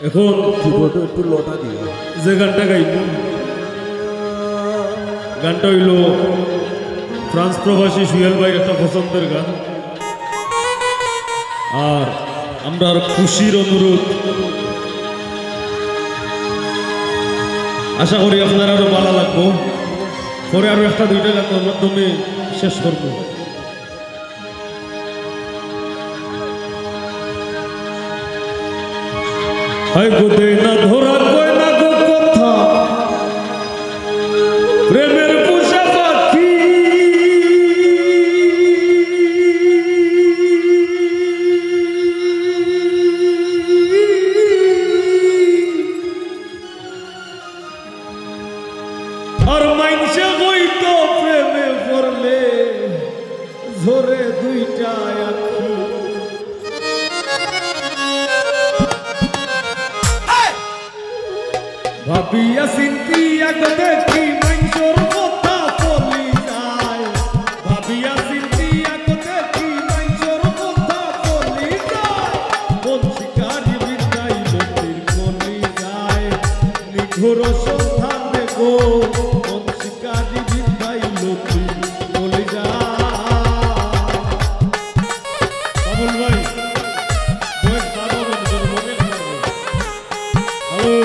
এখন একটু লটা দিও। যে গানটা গাইব গানটা হইল ফ্রান্স প্রবাসী সুহেল ভাইয়ের একটা পছন্দের গান। আর আমরা খুশির অনুরোধ আশা করি আপনার আরো ভালো লাগবো। পরে আরো একটা দুইটা গানের মাধ্যমে শেষ করবো। হায় গো দে না ধরা কয় না গো কথা প্রেমের পোষা পাখি আর মাইনসে হইতো প্রেমে পড়লে ঝরে দুইটা আখি। ভাবিয়া চিন্তিয়া গো দেখি মাইনসর কথা চলি যায়, ভাবিয়া চিন্তিয়া গো দেখি মাইনসর কথা চলি যায়, কোন শিকারি বিদায় লোকের চলি যায়, নিঘোর সন্ধানে গো কোন শিকারি বিদায় লোকের চলি যায়। বাবুল ভাই বয়স বাবা বন্ধুর মনে হ্যালো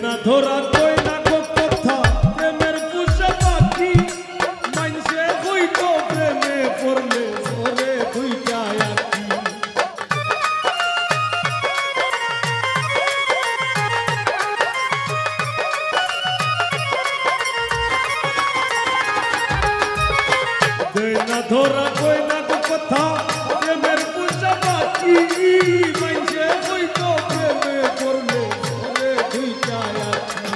না ধরা কই না গো কথা প্রেমের পোষা পাখি মাইনসে হইতো প্রেমে পড়লে ঝরে দুইটা আখি। না ধরা কই না গো কথা প্রেমের পোষা পাখি মাইনসে হইতো প্রেমে পড়লে ঝরে দুইটা আখি।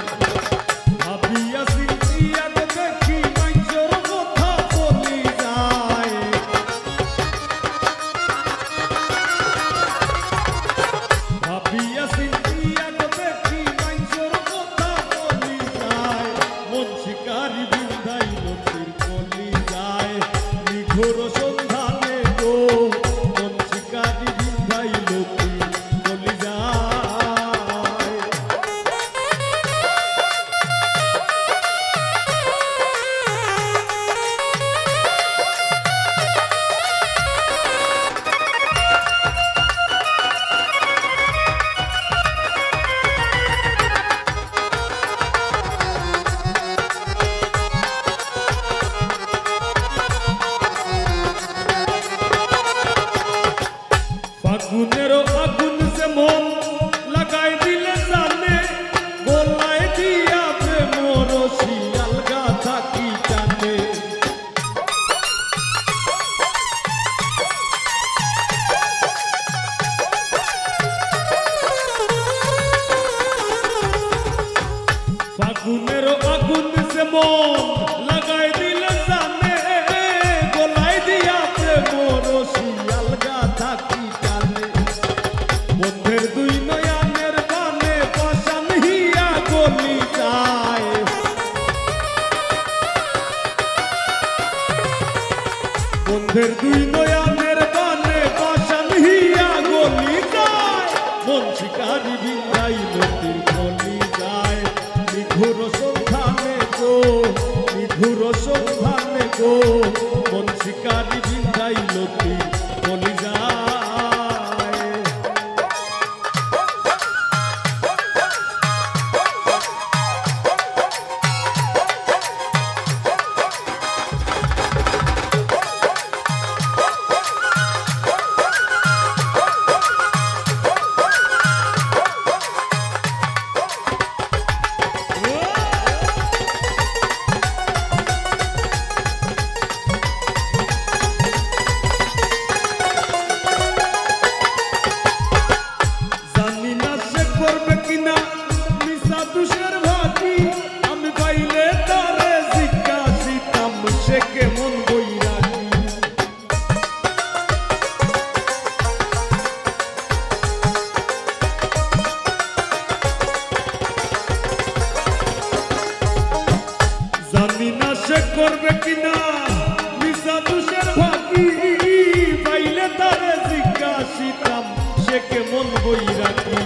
থেকে মন বই রাখি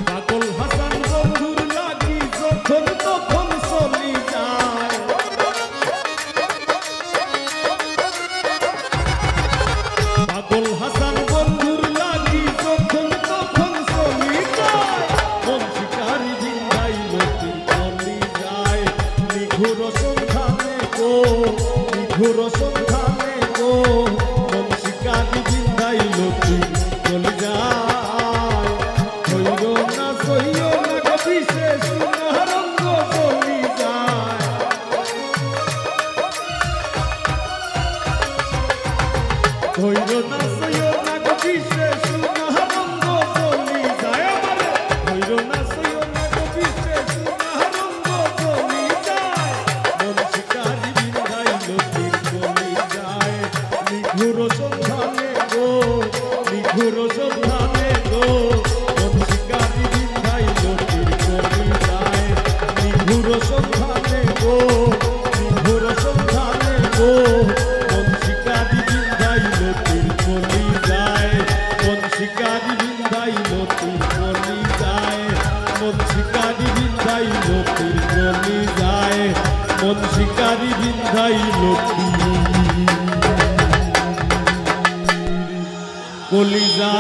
পাগল হাসান বন্ধুর লাগি যখন তখন চলি যায় পাগল হাসান বন্ধুর লাগি যখন তখন চলি যায় মন শিকারি ভিন্দাই লতি চলি যায় নিঘুর সন্ধানে গো নিঘুর সন্ধানে গো মন শিকারি ভিন্দাই লতি চলি যায় হইও না সইও না কবি সে সুনারঙ্গ চলি যায় হইও না সইও না কবি সে সুনারঙ্গ চলি যায় আমারে হইও না সইও না কবি সে সুনারঙ্গ চলি যায় মন শিকারি ভিন্দাই লতি চলি যায় নিঘুর সন্ধানে গো নিঘুর সন্ধানে গো মন শিকারি ভিন্দাই লতি চলি যায় নিঘুর সন্ধানে গো নিঘুর সন্ধানে গো মন শিকারি ভিন্দাই লতি চলি যায় মন শিকারি ভিন্দাই লতি চলি যায় মন শিকারি ভিন্দাই লতি চলি যায় মন শিকারি ভিন্দাই লতি কলিজা